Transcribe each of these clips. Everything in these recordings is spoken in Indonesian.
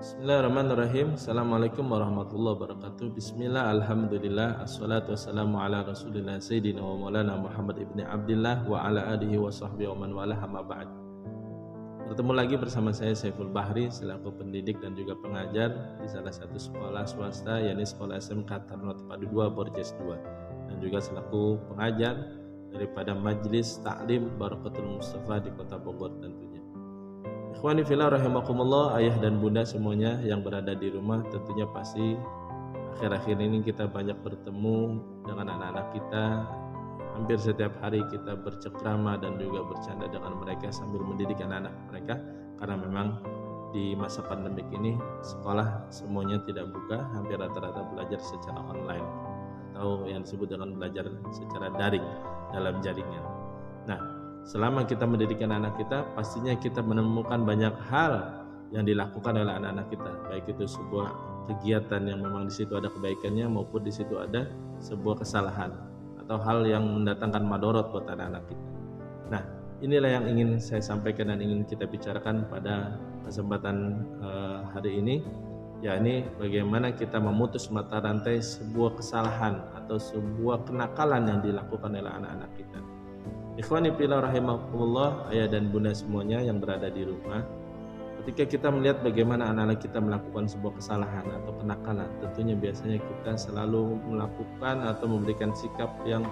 Bismillahirrahmanirrahim. Assalamualaikum warahmatullahi wabarakatuh. Bismillah, alhamdulillah, assalatu wassalamu ala rasulillah Sayyidina wa maulana Muhammad ibni Abdillah wa ala alihi wa sahbihi wa man walah, amma ba'd. Bertemu lagi bersama saya Saiful Bahri selaku pendidik dan juga pengajar di salah satu sekolah swasta, yakni Sekolah SMK Tarunata Padu 2 Borjes 2, dan juga selaku pengajar daripada Majelis Ta'lim Barakatul Mustafa di Kota Bogor tentunya. Ikhwani fillah rahimakumullah, ayah dan bunda semuanya yang berada di rumah, tentunya pasti akhir-akhir ini kita banyak bertemu dengan anak-anak kita. Hampir setiap hari kita bercekrama dan juga bercanda dengan mereka sambil mendidik anak-anak mereka, karena memang di masa pandemik ini sekolah semuanya tidak buka, hampir rata-rata belajar secara online atau yang disebut dengan belajar secara daring dalam jaringan. Nah, selama kita mendidik anak-anak kita, pastinya kita menemukan banyak hal yang dilakukan oleh anak-anak kita, baik itu sebuah kegiatan yang memang di situ ada kebaikannya maupun di situ ada sebuah kesalahan atau hal yang mendatangkan madorot buat anak-anak kita. Nah, inilah yang ingin saya sampaikan dan ingin kita bicarakan pada kesempatan hari ini, yakni bagaimana kita memutus mata rantai sebuah kesalahan atau sebuah kenakalan yang dilakukan oleh anak-anak kita. Ikhwani fillah rahimakumullah, ayah dan bunda semuanya yang berada di rumah, ketika kita melihat bagaimana anak-anak kita melakukan sebuah kesalahan atau kenakalan, tentunya biasanya kita selalu melakukan atau memberikan sikap yang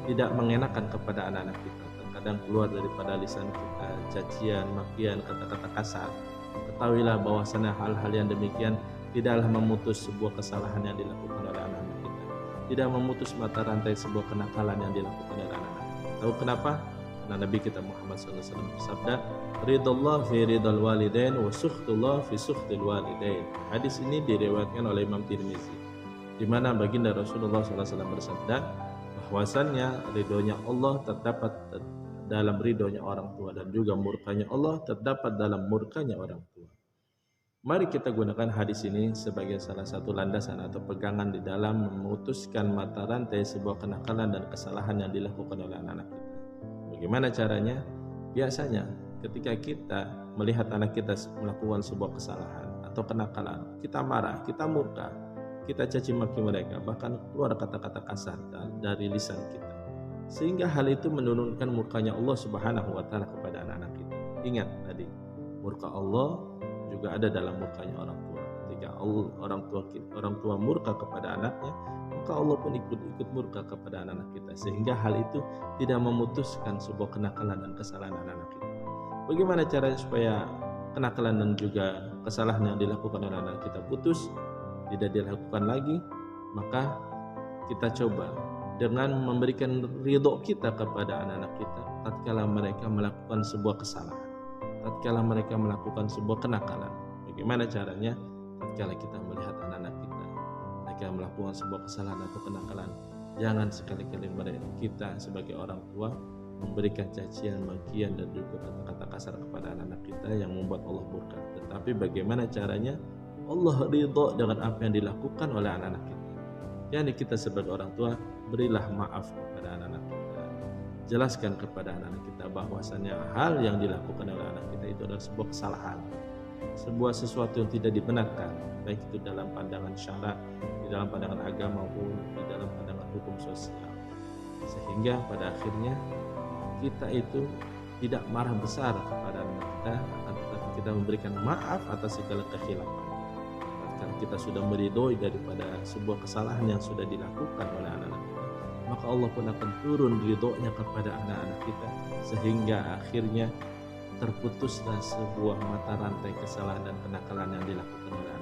tidak mengenakan kepada anak-anak kita. Terkadang keluar daripada lisan kita cacian, makian, kata-kata kasar. Ketahuilah bahwasanya hal-hal yang demikian tidaklah memutus sebuah kesalahan yang dilakukan oleh anak-anak kita, tidak memutus mata rantai sebuah kenakalan yang dilakukan oleh anak-anak. Tahu kenapa? Karena Nabi kita Muhammad SAW bersabda, ridallah fi ridal walidain wa sukhtullah fi sukhtil walidain. Hadis ini diriwayatkan oleh Imam Tirmizi, di mana baginda Rasulullah SAW bersabda bahwasannya ridhonya Allah terdapat dalam ridhonya orang tua, dan juga murkanya Allah terdapat dalam murkanya orang tua. Mari kita gunakan hadis ini sebagai salah satu landasan atau pegangan di dalam memutuskan mata rantai sebuah kenakalan dan kesalahan yang dilakukan oleh anak-anak kita. Bagaimana caranya? Biasanya ketika kita melihat anak kita melakukan sebuah kesalahan atau kenakalan, kita marah, kita murka, kita caci maki mereka, bahkan keluar kata-kata kasar dari lisan kita, sehingga hal itu menurunkan murkanya Allah Subhanahu wa Ta'ala kepada anak-anak kita. Ingat tadi, murka Allah juga ada dalam murkanya orang tua. Ketika orang tua murka kepada anaknya, maka Allah pun ikut murka kepada anak-anak kita, sehingga hal itu tidak memutuskan sebuah kenakalan dan kesalahan anak-anak kita. Bagaimana caranya supaya kenakalan dan juga kesalahan yang dilakukan oleh anak kita putus, tidak dilakukan lagi? Maka kita coba dengan memberikan ridho kita kepada anak-anak kita tatkala mereka melakukan sebuah kesalahan, tatkala mereka melakukan sebuah kenakalan. Bagaimana caranya? Tatkala kita melihat anak-anak kita melakukan sebuah kesalahan atau kenakalan, jangan sekali-kali kita sebagai orang tua memberikan cacian, makian, dan juga kata-kata kasar kepada anak-anak kita yang membuat Allah murka. Tetapi bagaimana caranya? Allah ridho dengan apa yang dilakukan oleh anak-anak kita. Yani kita sebagai orang tua, berilah maaf kepada anak-anak kita. Jelaskan kepada anak-anak kita bahwasannya hal yang dilakukan oleh anak kita itu adalah sebuah kesalahan, sebuah sesuatu yang tidak dibenarkan, baik itu dalam pandangan syara, di dalam pandangan agama maupun di dalam pandangan hukum sosial. Sehingga pada akhirnya kita itu tidak marah besar kepada anak kita, akan tetapi kita memberikan maaf atas segala kekhilafan. Karena kita sudah meridhoi daripada sebuah kesalahan yang sudah dilakukan oleh anak-anak kita, maka Allah pun akan turun ridhonya kepada anak-anak kita, sehingga akhirnya terputuslah sebuah mata rantai kesalahan dan kenakalan yang dilakukan oleh anak-anak.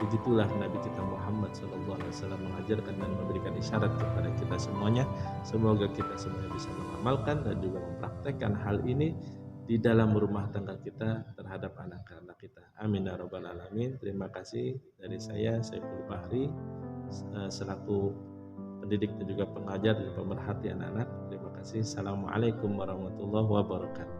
Begitulah Nabi kita Muhammad SAW mengajarkan dan memberikan isyarat kepada kita semuanya. Semoga kita semuanya bisa mengamalkan dan juga mempraktekkan hal ini di dalam rumah tangga kita terhadap anak-anak kita. Amin ya rabbal alamin. Terima kasih dari saya Saiful Bahri selaku pendidik dan juga pengajar dan pemerhati anak-anak. Terima kasih. Assalamualaikum warahmatullahi wabarakatuh.